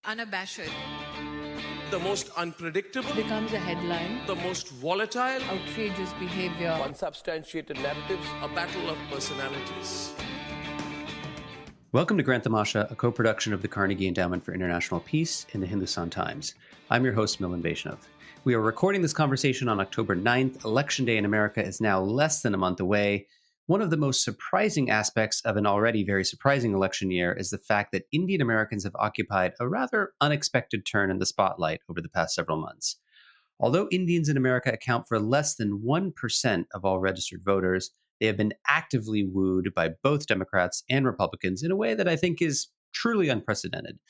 unabashed, the most unpredictable, becomes a headline, the most volatile, outrageous behavior, unsubstantiated narratives, a battle of personalities. Welcome to Grant Tamasha, a co-production of the Carnegie Endowment for International Peace and the Hindustan Times. I'm your host, Milan. We are recording this conversation on October 9th. Election Day in America is now less than a month away. One of the most surprising aspects of an already very surprising election year is the fact that Indian Americans have occupied a rather unexpected turn in the spotlight over the past several months. Although Indians in America account for less than 1% of all registered voters, they have been actively wooed by both Democrats and Republicans in a way that I think is truly unprecedented.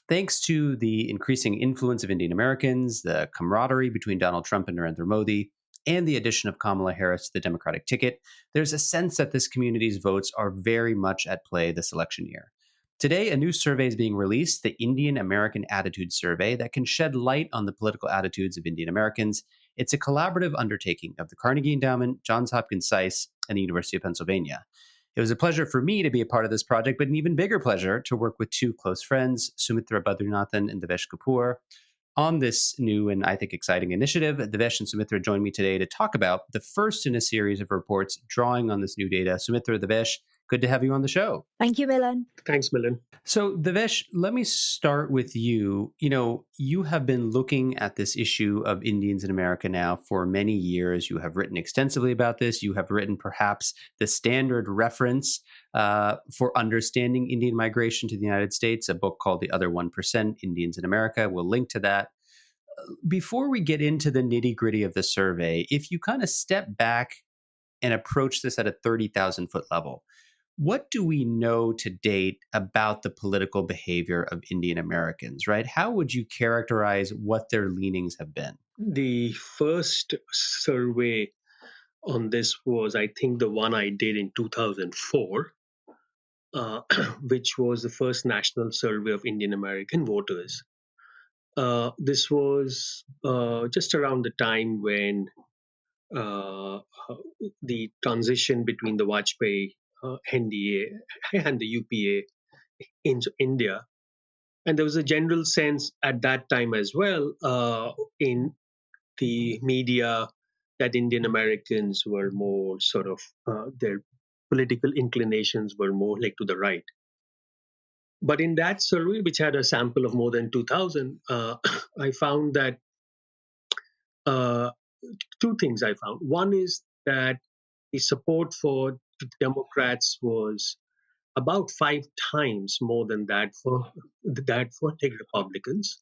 Thanks to the increasing influence of Indian Americans, the camaraderie between Donald Trump and Narendra Modi, and the addition of Kamala Harris to the Democratic ticket, there's a sense that this community's votes are very much at play this election year. Today, a new survey is being released, the Indian American Attitude Survey, that can shed light on the political attitudes of Indian Americans. It's a collaborative undertaking of the Carnegie Endowment, Johns Hopkins-SAIS, and the University of Pennsylvania. It was a pleasure for me to be a part of this project, but an even bigger pleasure to work with two close friends, Sumitra Badrinathan and Devesh Kapur, on this new and I think exciting initiative. Devesh and Sumitra joined me today to talk about the first in a series of reports drawing on this new data. Sumitra, Devesh, good to have you on the show. Thank you, Milan. Thanks, Milan. So, Devesh, let me start with you. You have been looking at this issue of Indians in America now for many years. You have written extensively about this. You have written perhaps the standard reference for understanding Indian migration to the United States, a book called The Other 1%, Indians in America. We'll link to that. Before we get into the nitty-gritty of the survey, if you kind of step back and approach this at a 30,000-foot level, what do we know to date about the political behavior of Indian Americans, right? How would you characterize what their leanings have been? The first survey on this was, I think, the one I did in 2004, which was the first national survey of Indian American voters. This was just around the time when the transition between the Vajpayee NDA and the UPA into India. And there was a general sense at that time as well in the media that Indian Americans were more sort of, their political inclinations were more like to the right. But in that survey, which had a sample of more than 2,000, I found that two things I found. One is that the support for Democrats was about 5 times more than that for like Republicans.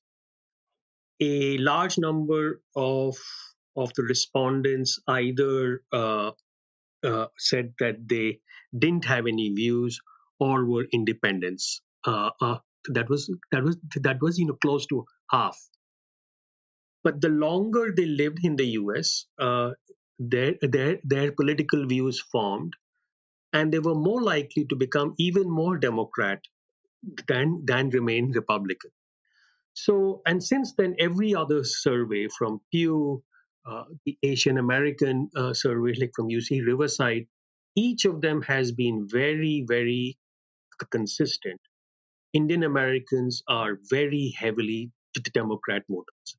A large number of the respondents either said that they didn't have any views or were independents. That was close to half. But the longer they lived in the U.S., their political views formed, and they were more likely to become even more Democrat than remain Republican. So, and since then, every other survey from Pew, the Asian American survey, like from UC Riverside, each of them has been very, very consistent. Indian Americans are very heavily Democrat voters.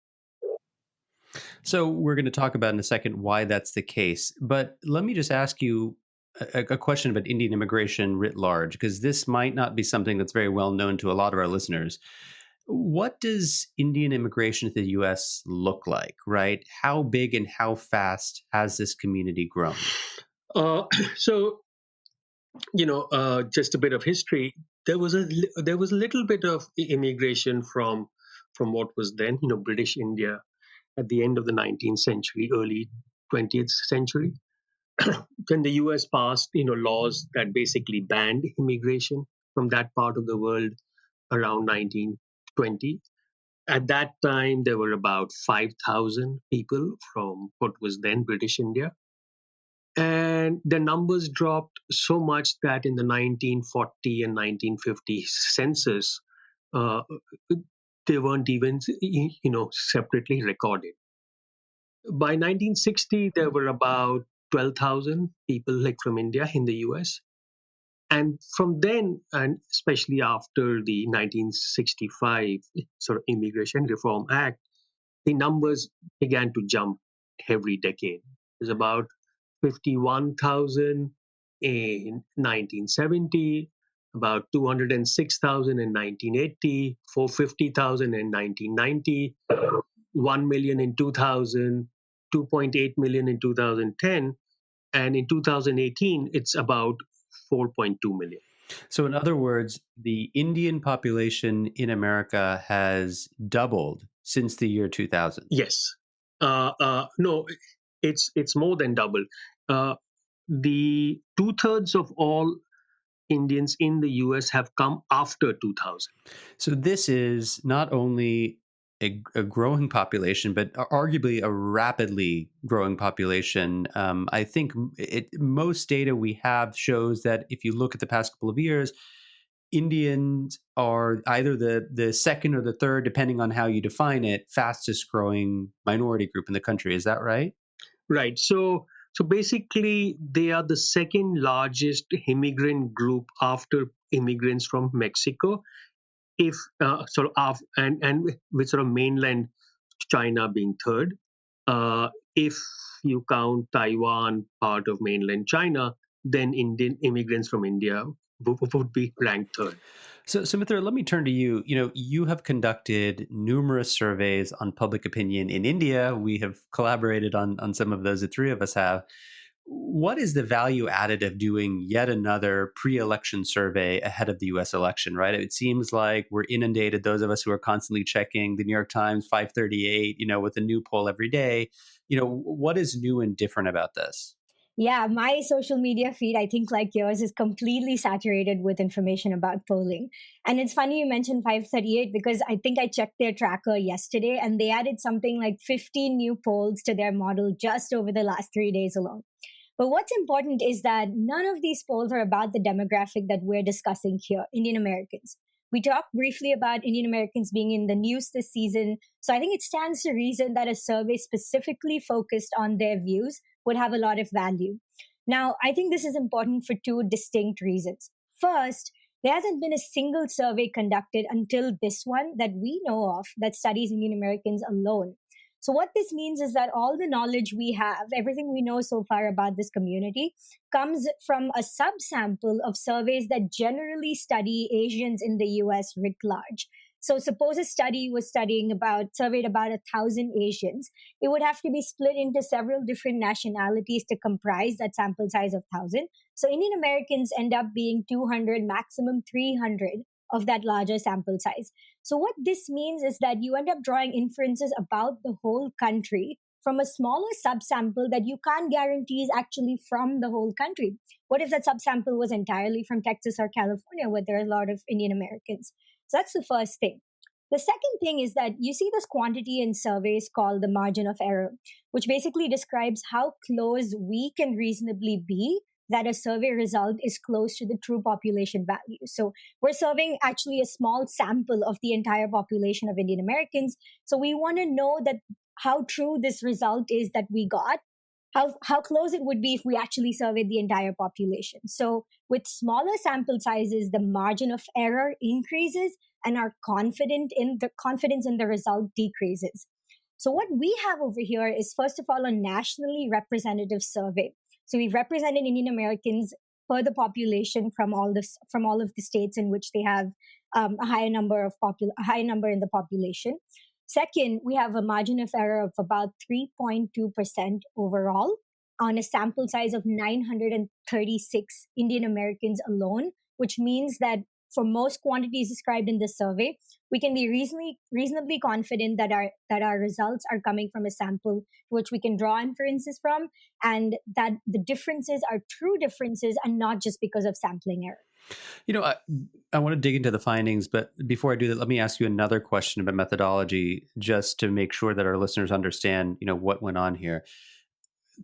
So we're going to talk about in a second why that's the case. But let me just ask you a question about Indian immigration writ large, because this might not be something that's very well known to a lot of our listeners. What does Indian immigration to the U.S. look like, right? How big and how fast has this community grown? So, just a bit of history. There was a little bit of immigration from what was then, British India at the end of the 19th century, early 20th century, when the U.S. passed, laws that basically banned immigration from that part of the world around 1920. At that time, there were about 5,000 people from what was then British India. And the numbers dropped so much that in the 1940 and 1950 census, they weren't even, separately recorded. By 1960, there were about 12,000 people like from India in the US. And from then, and especially after the 1965 sort of Immigration Reform Act, the numbers began to jump every decade. There's about 51,000 in 1970, about 206,000 in 1980, 450,000 in 1990, 1 million in 2000, 2.8 million in 2010, and in 2018, it's about 4.2 million. So, in other words, the Indian population in America has doubled since the year 2000. Yes. No, it's more than double. The two-thirds of all Indians in the US have come after 2000. So, this is not only a growing population, but arguably a rapidly growing population. I think most data we have shows that if you look at the past couple of years, Indians are either the second or the third, depending on how you define it, fastest growing minority group in the country. Is that right? Right. So basically, they are the second largest immigrant group after immigrants from Mexico. If and with sort of mainland China being third. If you count Taiwan part of mainland China, then Indian immigrants from India would be ranked third. So, Sumitra, let me turn to you. You have conducted numerous surveys on public opinion in India. We have collaborated on some of those. The three of us have. What is the value added of doing yet another pre-election survey ahead of the U.S. election? Right? It seems like we're inundated. Those of us who are constantly checking the New York Times 538, with a new poll every day. What is new and different about this? Yeah, my social media feed, I think like yours, is completely saturated with information about polling. And it's funny you mentioned 538 because I think I checked their tracker yesterday and they added something like 15 new polls to their model just over the last 3 days alone. But what's important is that none of these polls are about the demographic that we're discussing here, Indian Americans. We talked briefly about Indian Americans being in the news this season. So I think it stands to reason that a survey specifically focused on their views would have a lot of value. Now, I think this is important for two distinct reasons. First, there hasn't been a single survey conducted until this one that we know of that studies Indian Americans alone. So what this means is that all the knowledge we have, everything we know so far about this community, comes from a subsample of surveys that generally study Asians in the US writ large. So suppose a study was surveyed about 1,000 Asians. It would have to be split into several different nationalities to comprise that sample size of 1,000. So Indian Americans end up being 200, maximum 300 of that larger sample size. So what this means is that you end up drawing inferences about the whole country from a smaller subsample that you can't guarantee is actually from the whole country. What if that subsample was entirely from Texas or California, where there are a lot of Indian Americans? So that's the first thing. The second thing is that you see this quantity in surveys called the margin of error, which basically describes how close we can reasonably be that a survey result is close to the true population value. So we're surveying actually a small sample of the entire population of Indian Americans. So we want to know that how true this result is that we got, how close it would be if we actually surveyed the entire population. So with smaller sample sizes, the margin of error increases and our confidence in the result decreases. So what we have over here is, first of all, a nationally representative survey. So we've represented Indian Americans per the population from all of the states in which they have a high number in the population. Second, we have a margin of error of about 3.2% overall on a sample size of 936 Indian Americans alone, which means that for most quantities described in this survey, we can be reasonably confident that our results are coming from a sample which we can draw inferences from, and that the differences are true differences and not just because of sampling error. I want to dig into the findings, but before I do that, let me ask you another question about methodology, just to make sure that our listeners understand, what went on here.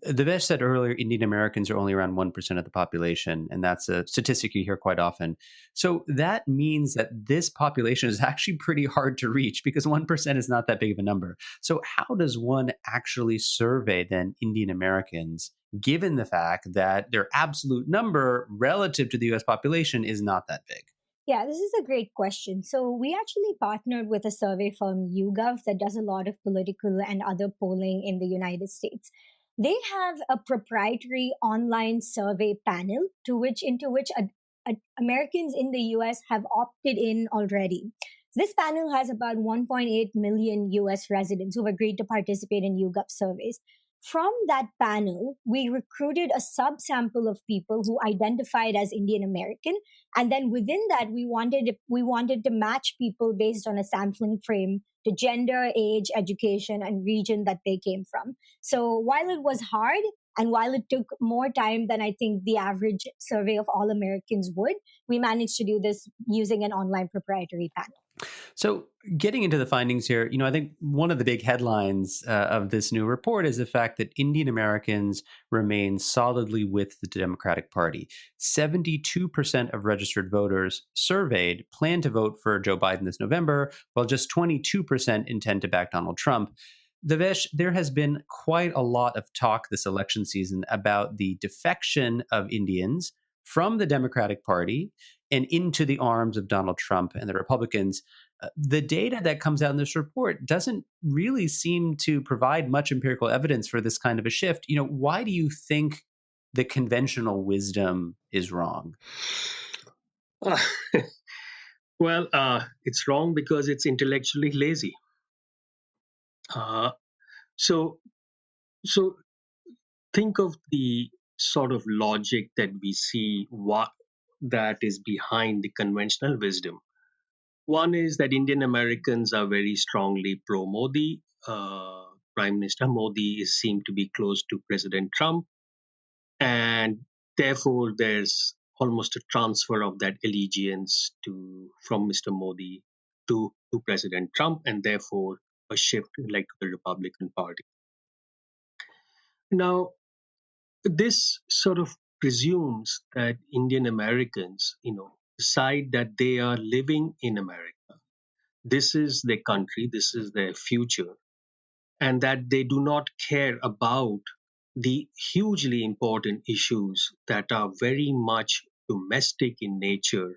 Devesh said earlier, Indian Americans are only around 1% of the population, and that's a statistic you hear quite often. So that means that this population is actually pretty hard to reach because 1% is not that big of a number. So how does one actually survey then Indian Americans given the fact that their absolute number relative to the US population is not that big? Yeah, this is a great question. So, we actually partnered with a survey firm, YouGov, that does a lot of political and other polling in the United States. They have a proprietary online survey panel into which Americans in the US have opted in already. This panel has about 1.8 million US residents who have agreed to participate in YouGov surveys. From that panel, we recruited a subsample of people who identified as Indian American, and then within that we wanted to match people based on a sampling frame to gender, age, education, and region that they came from. So while it was hard and while it took more time than I think the average survey of all Americans would, we managed to do this using an online proprietary panel. So, getting into the findings here, I think one of the big headlines of this new report is the fact that Indian Americans remain solidly with the Democratic Party. 72% of registered voters surveyed plan to vote for Joe Biden this November, while just 22% intend to back Donald Trump. Devesh, there has been quite a lot of talk this election season about the defection of Indians from the Democratic Party and into the arms of Donald Trump and the Republicans. The data that comes out in this report doesn't really seem to provide much empirical evidence for this kind of a shift. Why do you think the conventional wisdom is wrong? Uh, well, it's wrong because it's intellectually lazy. Uh, so, so think of the sort of logic that we see what that is behind the conventional wisdom. One is that Indian Americans are very strongly pro Modi. Prime Minister Modi is seen to be close to President Trump, and therefore there's almost a transfer of that allegiance to from Mr. Modi to President Trump, and therefore a shift like to the Republican Party. Now, this sort of presumes that Indian Americans, decide that they are living in America. This is their country, this is their future, and that they do not care about the hugely important issues that are very much domestic in nature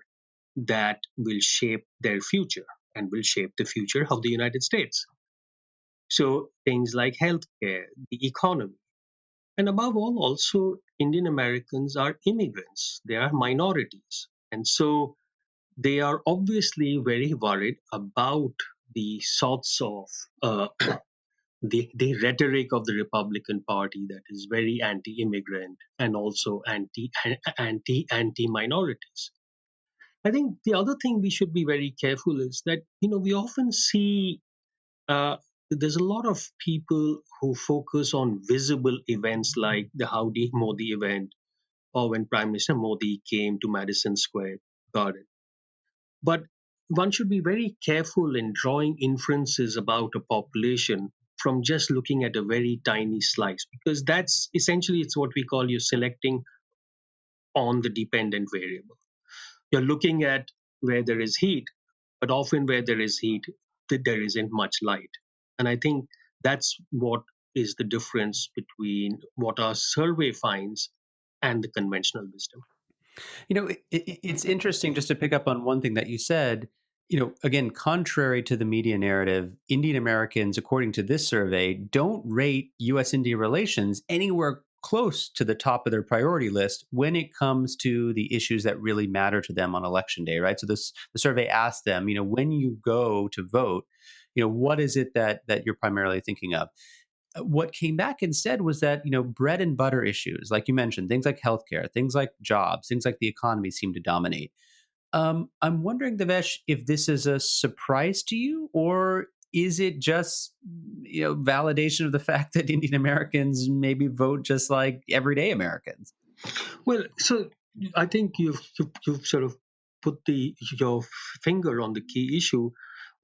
that will shape their future and will shape the future of the United States. So things like healthcare, the economy, and above all, also Indian Americans are immigrants, they are minorities. And so they are obviously very worried about the sorts of the rhetoric of the Republican Party that is very anti-immigrant and also anti minorities. I think the other thing we should be very careful is that we often see uh, there's a lot of people who focus on visible events like the Howdy Modi event or when Prime Minister Modi came to Madison Square Garden. But one should be very careful in drawing inferences about a population from just looking at a very tiny slice, because that's essentially it's what we call you selecting on the dependent variable. You're looking at where there is heat, but often where there is heat, there isn't much light. And I think that's what is the difference between what our survey finds and the conventional wisdom. It's interesting just to pick up on one thing that you said. Again, contrary to the media narrative, Indian Americans, according to this survey, don't rate U.S. India relations anywhere close to the top of their priority list when it comes to the issues that really matter to them on election day, right? So the survey asked them, when you go to vote, what is it that you're primarily thinking of? What came back instead was that bread and butter issues, like you mentioned, things like healthcare, things like jobs, things like the economy seem to dominate. I'm wondering, Devesh, if this is a surprise to you, or is it just validation of the fact that Indian Americans maybe vote just like everyday Americans? Well, so I think you've sort of put your finger on the key issue.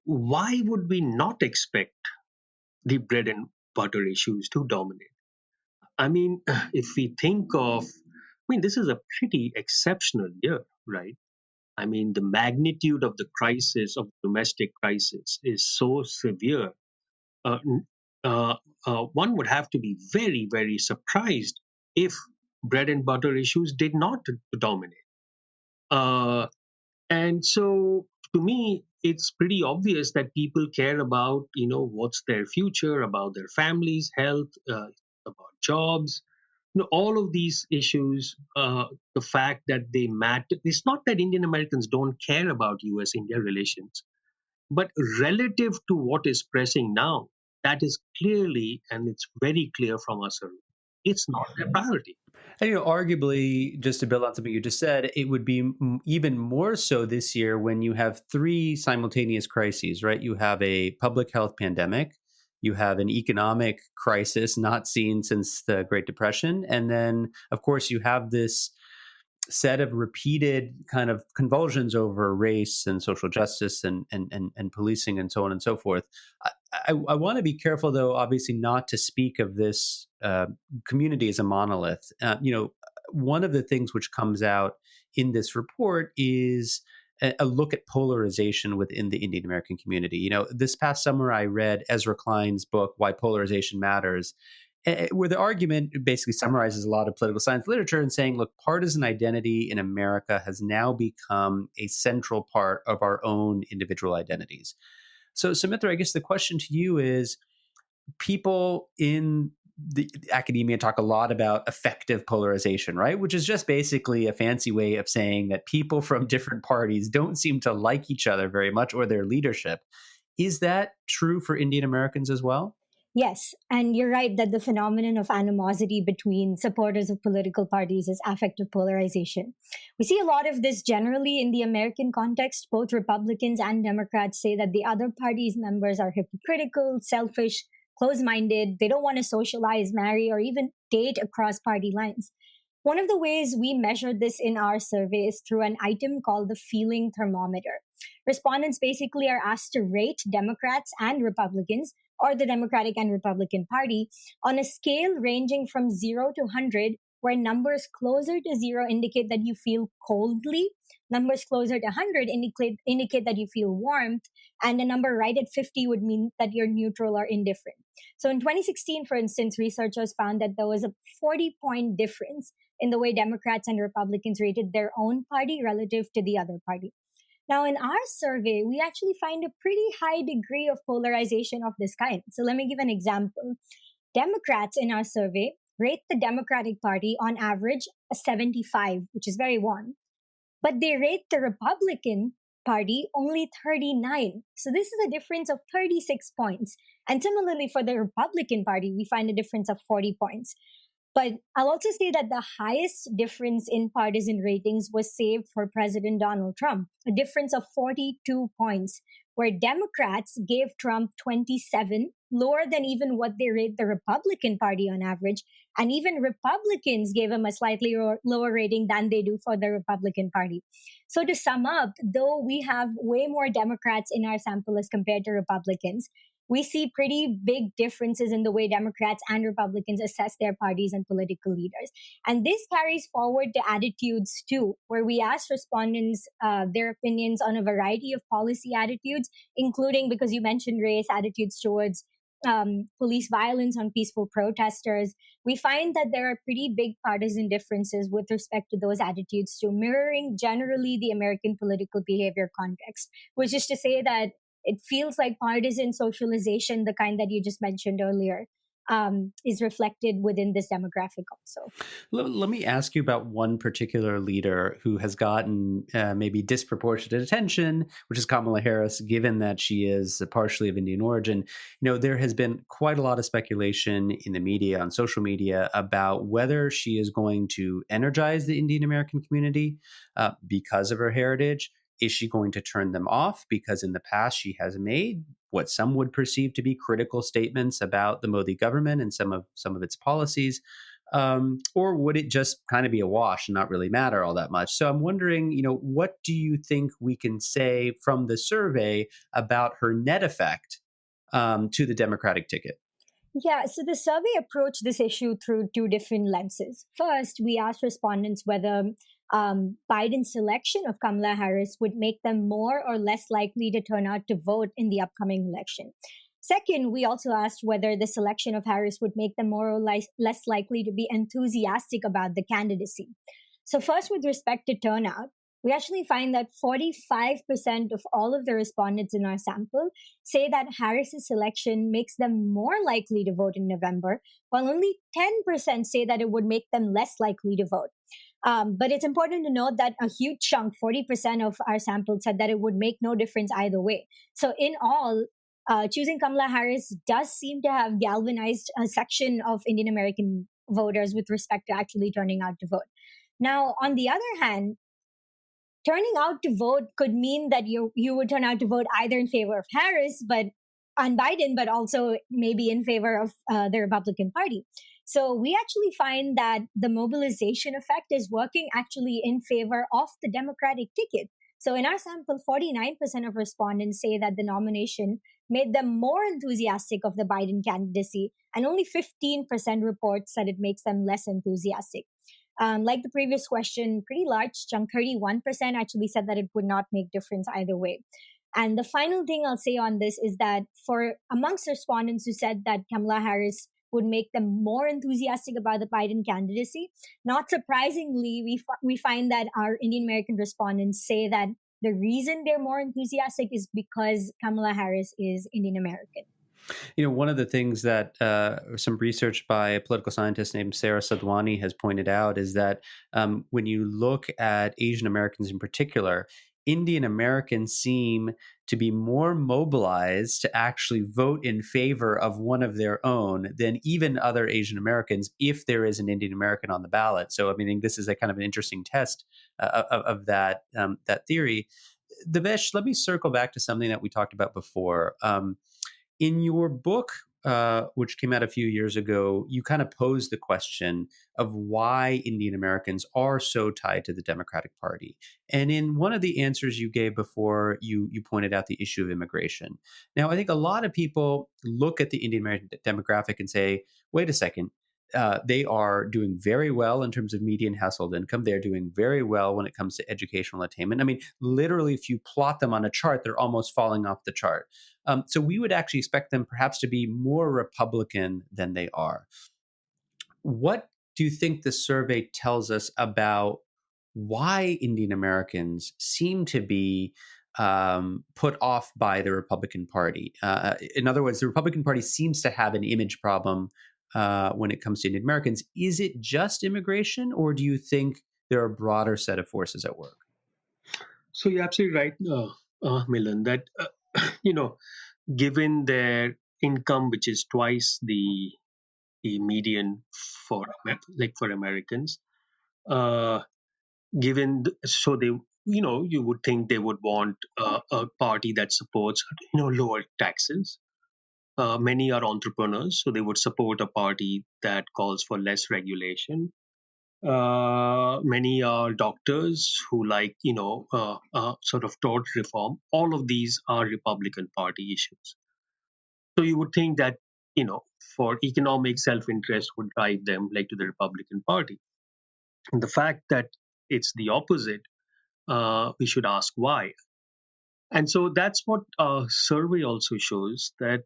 Why would we not expect the bread and butter issues to dominate? I mean, if we think of, this is a pretty exceptional year, right? I mean, the magnitude of the crisis, of domestic crisis, is so severe. Uh, n- one would have to be very, very surprised if bread and butter issues did not dominate. Uh, and so to me, it's pretty obvious that people care about, what's their future, about their families, health, about jobs, all of these issues, the fact that they matter. It's not that Indian Americans don't care about US India relations, but relative to what is pressing now, that is clearly, and it's very clear from our survey, it's not their priority. And, arguably, just to build on something you just said, it would be even more so this year when you have three simultaneous crises, right? You have a public health pandemic, you have an economic crisis not seen since the Great Depression, and then, of course, you have this set of repeated kind of convulsions over race and social justice and policing and so on and so forth. I want to be careful, though, obviously, not to speak of this community as a monolith. One of the things which comes out in this report is a look at polarization within the Indian American community. This past summer, I read Ezra Klein's book, Why Polarization Matters, where the argument basically summarizes a lot of political science literature and saying, look, partisan identity in America has now become a central part of our own individual identities. So, Sumitra, I guess the question to you is, people in the academia talk a lot about effective polarization, right? Which is just basically a fancy way of saying that people from different parties don't seem to like each other very much or their leadership. Is that true for Indian Americans as well? Yes, and you're right that the phenomenon of animosity between supporters of political parties is affective polarization. We see a lot of this generally in the American context. Both Republicans and Democrats say that the other party's members are hypocritical, selfish, close-minded. They don't want to socialize, marry, or even date across party lines. One of the ways we measured this in our survey is through an item called the feeling thermometer. Respondents basically are asked to rate Democrats and Republicans, or the Democratic and Republican Party, on a scale ranging from 0 to 100, where numbers closer to 0 indicate that you feel coldly, numbers closer to 100 indicate that you feel warmth, and a number right at 50 would mean that you're neutral or indifferent. So in 2016, for instance, researchers found that there was a 40-point difference in the way Democrats and Republicans rated their own party relative to the other party. Now, in our survey, we actually find a pretty high degree of polarization of this kind. So let me give an example. Democrats in our survey rate the Democratic Party on average a 75, which is very warm. But they rate the Republican Party only 39. So this is a difference of 36 points. And similarly, for the Republican Party, we find a difference of 40 points. But I'll also say that the highest difference in partisan ratings was saved for President Donald Trump, a difference of 42 points, where Democrats gave Trump 27, lower than even what they rate the Republican Party on average. And even Republicans gave him a slightly lower rating than they do for the Republican Party. So to sum up, though we have way more Democrats in our sample as compared to Republicans, we see pretty big differences in the way Democrats and Republicans assess their parties and political leaders. And this carries forward to attitudes too, where we asked respondents their opinions on a variety of policy attitudes, including, because you mentioned race, attitudes towards police violence on peaceful protesters. We find that there are pretty big partisan differences with respect to those attitudes too, mirroring generally the American political behavior context, which is to say that it feels like partisan socialization, the kind that you just mentioned earlier, is reflected within this demographic also. Let me ask you about one particular leader who has gotten maybe disproportionate attention, which is Kamala Harris, given that she is partially of Indian origin. There has been quite a lot of speculation in the media, on social media, about whether she is going to energize the Indian American community because of her heritage. Is she going to turn them off? Because in the past, she has made what some would perceive to be critical statements about the Modi government and some of its policies. Or would it just kind of be a wash and not really matter all that much? So I'm wondering, what do you think we can say from the survey about her net effect to the Democratic ticket? Yeah, so the survey approached this issue through two different lenses. First, we asked respondents whether Biden's selection of Kamala Harris would make them more or less likely to turn out to vote in the upcoming election. Second, we also asked whether the selection of Harris would make them more or less likely to be enthusiastic about the candidacy. So, first, with respect to turnout, we actually find that 45% of all of the respondents in our sample say that Harris's selection makes them more likely to vote in November, while only 10% say that it would make them less likely to vote. But it's important to note that a huge chunk, 40% of our sample, said that it would make no difference either way. So, in all, choosing Kamala Harris does seem to have galvanized a section of Indian American voters with respect to actually turning out to vote. Now, on the other hand, turning out to vote could mean that you would turn out to vote either in favor of Harris, but on Biden, but also maybe in favor of the Republican Party. So we actually find that the mobilization effect is working actually in favor of the Democratic ticket. So in our sample, 49% of respondents say that the nomination made them more enthusiastic of the Biden candidacy, and only 15% reports that it makes them less enthusiastic. Like the previous question, pretty large chunk, 31% actually said that it would not make difference either way. And the final thing I'll say on this is that for amongst respondents who said that Kamala Harris would make them more enthusiastic about the Biden candidacy, not surprisingly, we find that our Indian American respondents say that the reason they're more enthusiastic is because Kamala Harris is Indian American. One of the things that some research by a political scientist named Sarah Sadhwani has pointed out is that when you look at Asian Americans in particular, Indian Americans seem to be more mobilized to actually vote in favor of one of their own than even other Asian Americans if there is an Indian American on the ballot. So, I think this is a kind of an interesting test of that theory. Devesh, let me circle back to something that we talked about before. In your book, which came out a few years ago, you kind of posed the question of why Indian Americans are so tied to the Democratic Party. And in one of the answers you gave before, you pointed out the issue of immigration. Now, I think a lot of people look at the Indian American demographic and say, wait a second, they are doing very well in terms of median household income. They're doing very well when it comes to educational attainment. Literally, if you plot them on a chart, they're almost falling off the chart. So we would actually expect them perhaps to be more Republican than they are. What do you think the survey tells us about why Indian Americans seem to be put off by the Republican Party? In other words, the Republican Party seems to have an image problem when it comes to Indian Americans. Is it just immigration, or do you think there are a broader set of forces at work? So you're absolutely right, Milan, that given their income, which is twice the median for for Americans, so they you would think they would want a party that supports lower taxes. Many are entrepreneurs, so they would support a party that calls for less regulation. Many are doctors who like sort of tort reform. All of these are Republican Party issues. So you would think that for economic self-interest would drive them like to the Republican Party. And the fact that it's the opposite, we should ask why. And so that's what our survey also shows, that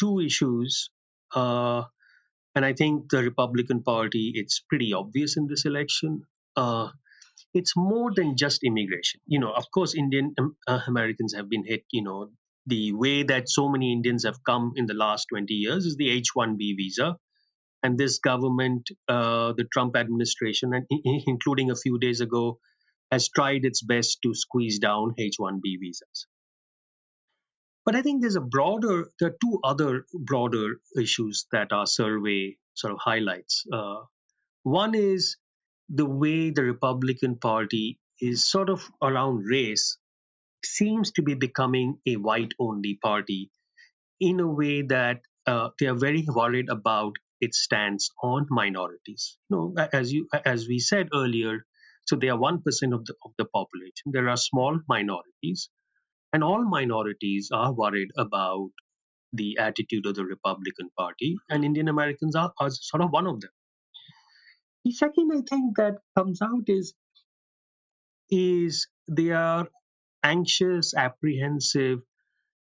two issues, and I think the Republican Party, it's pretty obvious in this election. It's more than just immigration. Of course, Indian Americans have been hit. The way that so many Indians have come in the last 20 years is the H-1B visa. And this government, the Trump administration, and including a few days ago, has tried its best to squeeze down H-1B visas. But I think there are two other broader issues that our survey sort of highlights. One is the way the Republican Party is sort of around race seems to be becoming a white only party in a way that they are very worried about its stance on minorities. As we said earlier, so they are 1% of the population. There are small minorities, and all minorities are worried about the attitude of the Republican Party, and Indian Americans are sort of one of them. The second, I think, that comes out is they are anxious, apprehensive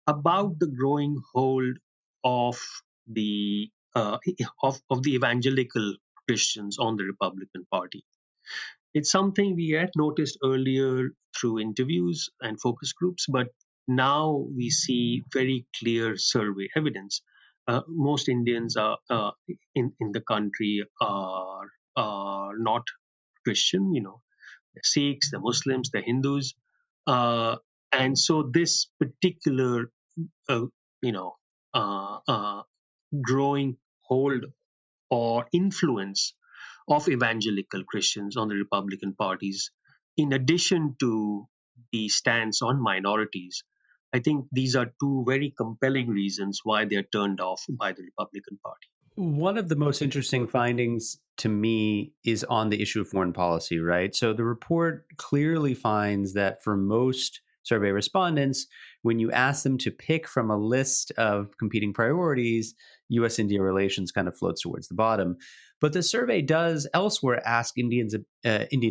about the growing hold of the of the evangelical Christians on the Republican Party. It's something we had noticed earlier through interviews and focus groups, but now we see very clear survey evidence. Most Indians are in the country are not Christian, the Sikhs, the Muslims, the Hindus, uh, and so this particular uh, you know uh, uh, growing hold or influence of evangelical Christians on the Republican parties, in addition to the stance on minorities, I think these are two very compelling reasons why they're turned off by the Republican Party. One of the most interesting findings to me is on the issue of foreign policy, right? So the report clearly finds that for most survey respondents, when you ask them to pick from a list of competing priorities, U.S. India relations kind of floats towards the bottom. But the survey does elsewhere ask Indian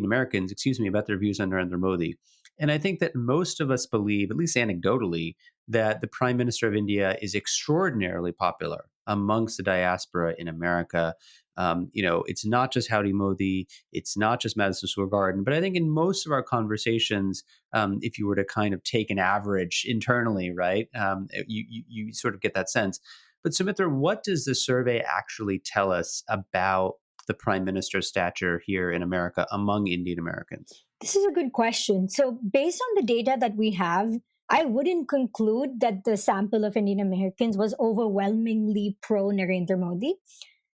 Americans, about their views on Narendra Modi. And I think that most of us believe, at least anecdotally, that the Prime Minister of India is extraordinarily popular amongst the diaspora in America. It's not just Howdy Modi, it's not just Madison Square Garden, but I think in most of our conversations, if you were to kind of take an average internally, right, you sort of get that sense. But Sumitra, what does the survey actually tell us about the Prime Minister's stature here in America among Indian Americans? This is a good question. So, based on the data that we have, I wouldn't conclude that the sample of Indian Americans was overwhelmingly pro Narendra Modi.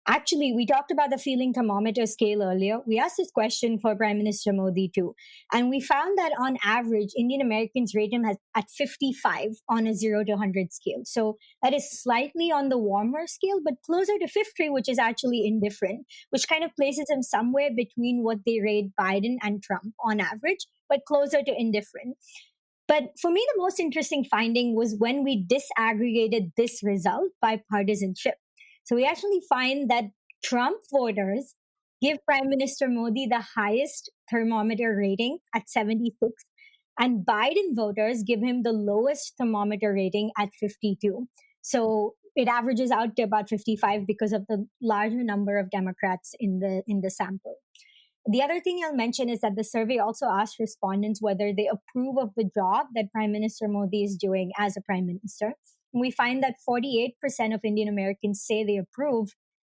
Actually, we talked about the feeling thermometer scale earlier. We asked this question for Prime Minister Modi too. And we found that on average, Indian Americans rate him at 55 on a 0 to 100 scale. So that is slightly on the warmer scale, but closer to 50, which is actually indifferent, which kind of places him somewhere between what they rate Biden and Trump on average, but closer to indifferent. But for me, the most interesting finding was when we disaggregated this result by partisanship. So we actually find that Trump voters give Prime Minister Modi the highest thermometer rating at 76, and Biden voters give him the lowest thermometer rating at 52. So it averages out to about 55 because of the larger number of Democrats in the sample. The other thing I'll mention is that the survey also asked respondents whether they approve of the job that Prime Minister Modi is doing as a prime minister. And we find that 48% of Indian Americans say they approve,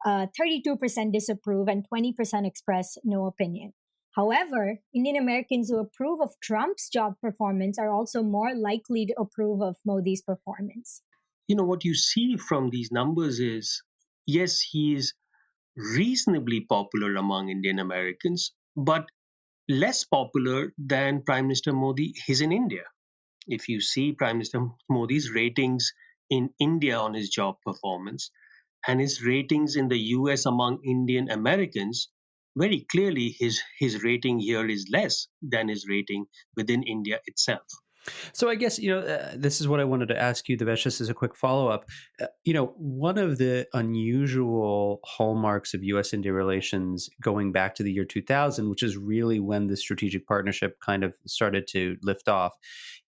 32% disapprove, and 20% express no opinion. However, Indian Americans who approve of Trump's job performance are also more likely to approve of Modi's performance. What you see from these numbers is, yes, he is reasonably popular among Indian Americans, but less popular than Prime Minister Modi is in India. If you see Prime Minister Modi's ratings in India on his job performance and his ratings in the US among Indian Americans, very clearly his rating here is less than his rating within India itself. So I guess, this is what I wanted to ask you, Devesh, just as a quick follow-up. One of the unusual hallmarks of U.S.-India relations going back to the year 2000, which is really when the strategic partnership kind of started to lift off,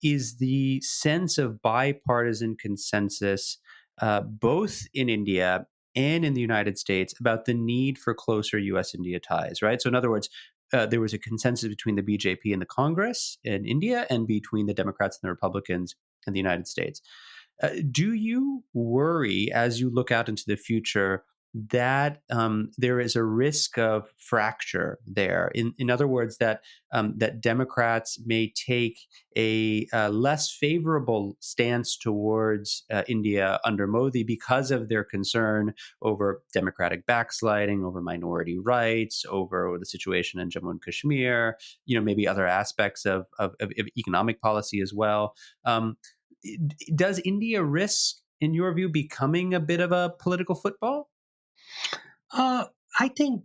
is the sense of bipartisan consensus, both in India and in the United States, about the need for closer U.S.-India ties, right? So in other words, there was a consensus between the BJP and the Congress in India and between the Democrats and the Republicans in the United States. Do you worry as you look out into the future that there is a risk of fracture there? In other words, that Democrats may take a less favorable stance towards India under Modi because of their concern over democratic backsliding, over minority rights, over the situation in Jammu and Kashmir, maybe other aspects of economic policy as well. Does India risk, in your view, becoming a bit of a political football? I think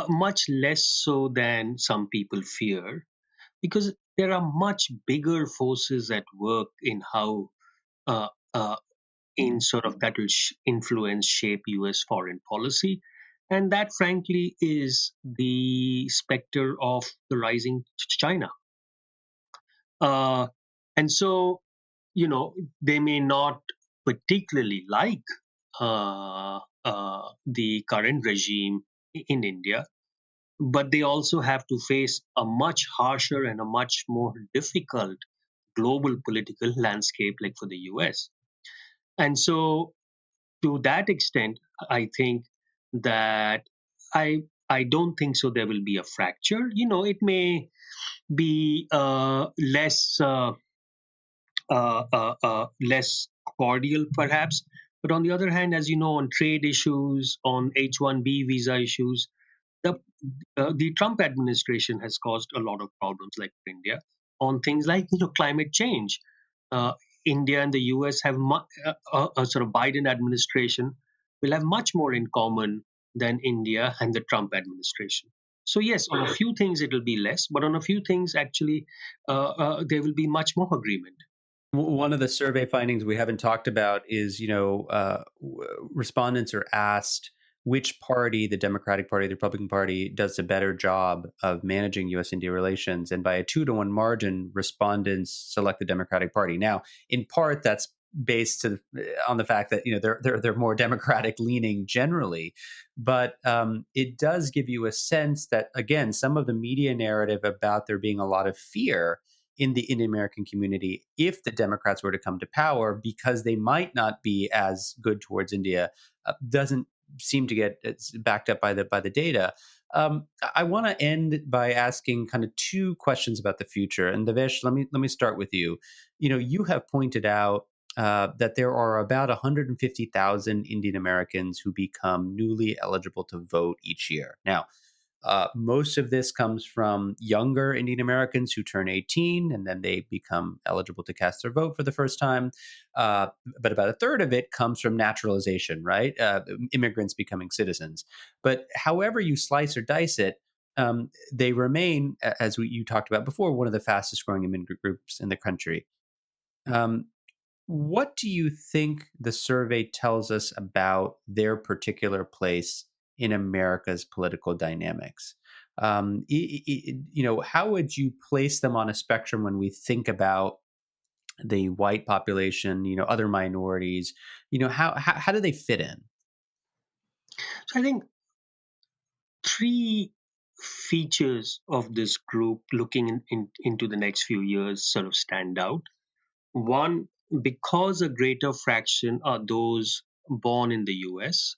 much less so than some people fear, because there are much bigger forces at work in how uh, uh, in sort of that will influence shape US foreign policy, and that frankly is the specter of the rising China. uh, and so they may not particularly like the current regime in India, but they also have to face a much harsher and a much more difficult global political landscape like for the US. And so, to that extent, I think that I don't think so there will be a fracture. It may be less cordial, perhaps. But on the other hand, as you know, on trade issues, on H-1B visa issues, the the Trump administration has caused a lot of problems, like India, on things like climate change. Uh, India and the U.S. have a sort of Biden administration will have much more in common than India and the Trump administration. So yes, on a few things it will be less, but on a few things actually there will be much more agreement. One of the survey findings we haven't talked about is, respondents are asked which party, the Democratic Party, the Republican Party, does a better job of managing U.S. India relations. And by a 2-to-1 margin, respondents select the Democratic Party. Now, in part, that's based on the fact that they're more Democratic leaning generally, but it does give you a sense that, again, some of the media narrative about there being a lot of fear in the Indian American community if the Democrats were to come to power, because they might not be as good towards India, doesn't seem to get backed up by the data. I want to end by asking kind of two questions about the future. And Devesh, let me start with you. You have pointed out that there are about 150,000 Indian Americans who become newly eligible to vote each year. Now, most of this comes from younger Indian Americans who turn 18 and then they become eligible to cast their vote for the first time. But about a third of it comes from naturalization, right? Immigrants becoming citizens. But however you slice or dice it, they remain, as you talked about before, one of the fastest growing immigrant groups in the country. What do you think the survey tells us about their particular place in America's political dynamics? How would you place them on a spectrum when we think about the white population, other minorities? How do they fit in? So I think three features of this group looking into the next few years sort of stand out. One, because a greater fraction are those born in the US,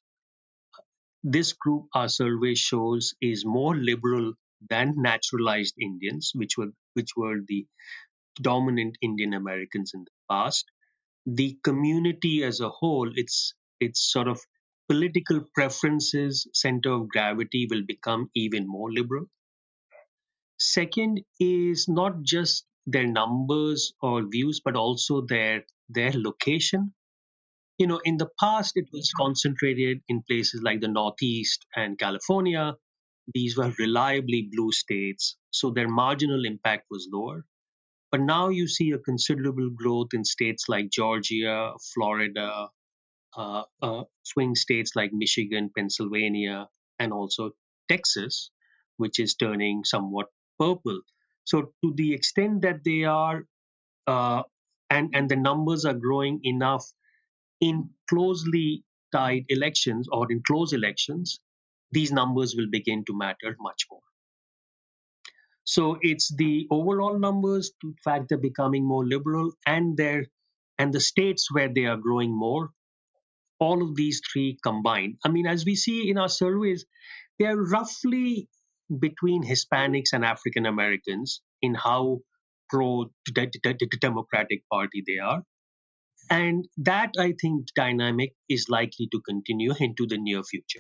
this group, our survey shows, is more liberal than naturalized Indians, which were the dominant Indian Americans in the past. The community as a whole, its sort of political preferences, center of gravity will become even more liberal. Second is not just their numbers or views, but also their location. In the past, it was concentrated in places like the Northeast and California. These were reliably blue states, so their marginal impact was lower. But now you see a considerable growth in states like Georgia, Florida, swing states like Michigan, Pennsylvania, and also Texas, which is turning somewhat purple. So, to the extent that they are, and the numbers are growing enough in closely tied elections or in close elections, these numbers will begin to matter much more. So it's the overall numbers, the fact they're becoming more liberal, and the states where they are growing more. All of these three combined. I mean, as we see in our surveys, they are roughly between Hispanics and African Americans in how pro the Democratic Party they are. And that, I think, dynamic is likely to continue into the near future.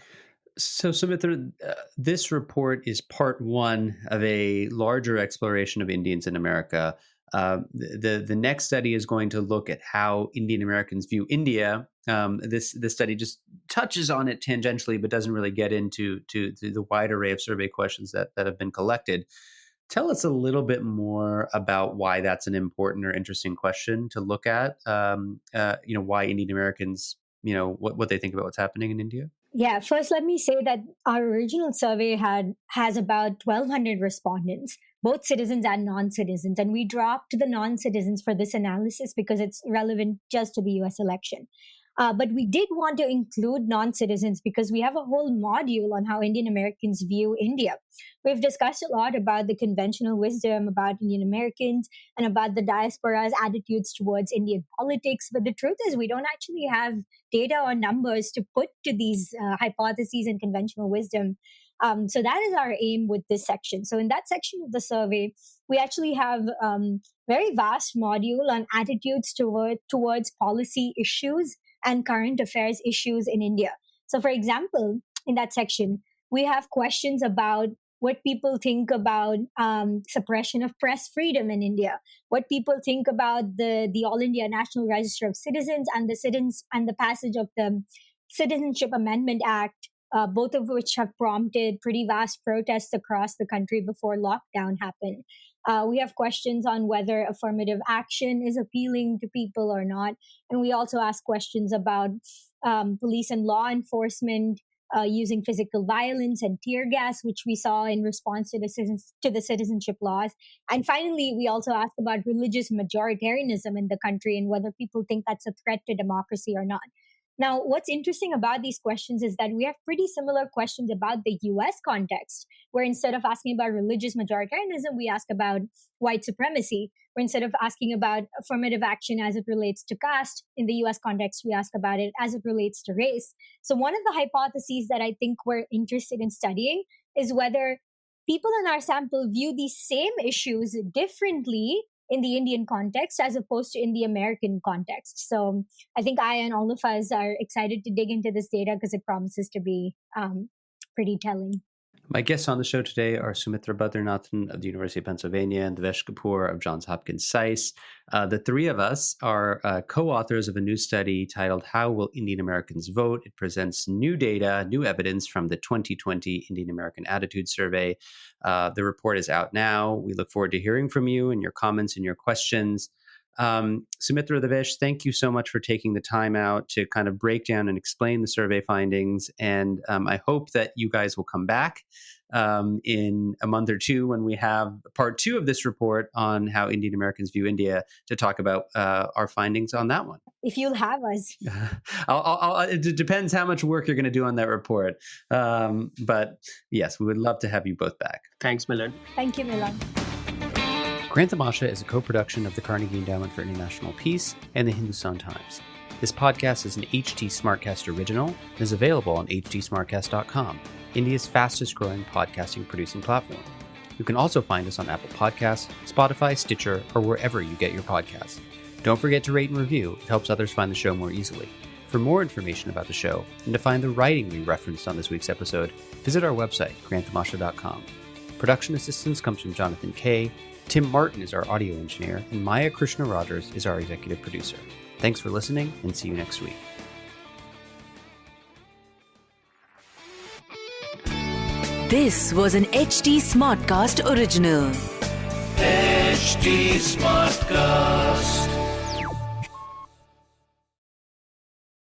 So, Sumitra, this report is part one of a larger exploration of Indians in America. The next study is going to look at how Indian Americans view India. This study just touches on it tangentially, but doesn't really get into to the wide array of survey questions that have been collected. Tell us a little bit more about why that's an important or interesting question to look at. Why Indian Americans, what they think about what's happening in India. Yeah, first let me say that our original survey has about 1,200 respondents, both citizens and non-citizens. And we dropped the non-citizens for this analysis because it's relevant just to the US election. But we did want to include non-citizens because we have a whole module on how Indian Americans view India. We've discussed a lot about the conventional wisdom about Indian Americans and about the diaspora's attitudes towards Indian politics. But the truth is we don't actually have data or numbers to put to these hypotheses and conventional wisdom. So that is our aim with this section. So in that section of the survey, we actually have very vast module on attitudes towards policy issues and current affairs issues in India. So for example, in that section, we have questions about what people think about suppression of press freedom in India, what people think about the All India National Register of Citizens and the passage of the Citizenship Amendment Act, both of which have prompted pretty vast protests across the country before lockdown happened. We have questions on whether affirmative action is appealing to people or not. And we also ask questions about police and law enforcement using physical violence and tear gas, which we saw in response to the citizenship laws. And finally, we also ask about religious majoritarianism in the country and whether people think that's a threat to democracy or not. Now, what's interesting about these questions is that we have pretty similar questions about the US context, where instead of asking about religious majoritarianism, we ask about white supremacy, where instead of asking about affirmative action as it relates to caste, in the US context, we ask about it as it relates to race. So one of the hypotheses that I think we're interested in studying is whether people in our sample view these same issues differently in the Indian context as opposed to in the American context. So I think I and all of us are excited to dig into this data because it promises to be pretty telling. My guests on the show today are Sumitra Badrinathan of the University of Pennsylvania and Devesh Kapur of Johns Hopkins-SAIS. The three of us are co-authors of a new study titled How Will Indian Americans Vote? It presents new data, new evidence from the 2020 Indian American Attitude Survey. The report is out now. We look forward to hearing from you and your comments and your questions. Sumitra, Devesh, thank you so much for taking the time out to kind of break down and explain the survey findings. And I hope that you guys will come back in a month or two when we have part 2 of this report on how Indian Americans view India to talk about our findings on that one. If you'll have us. It depends how much work you're going to do on that report. But yes, we would love to have you both back. Thanks, Milan. Thank you, Milan. Grant Tamasha is a co-production of the Carnegie Endowment for International Peace and the Hindustan Times. This podcast is an HT Smartcast original and is available on htsmartcast.com, India's fastest growing podcasting producing platform. You can also find us on Apple Podcasts, Spotify, Stitcher, or wherever you get your podcasts. Don't forget to rate and review. It helps others find the show more easily. For more information about the show and to find the writing we referenced on this week's episode, visit our website, granttamasha.com. Production assistance comes from Jonathan Kay. Tim Martin is our audio engineer, and Maya Krishna Rogers is our executive producer. Thanks for listening, and see you next week. This was an HT Smartcast original. HT Smartcast.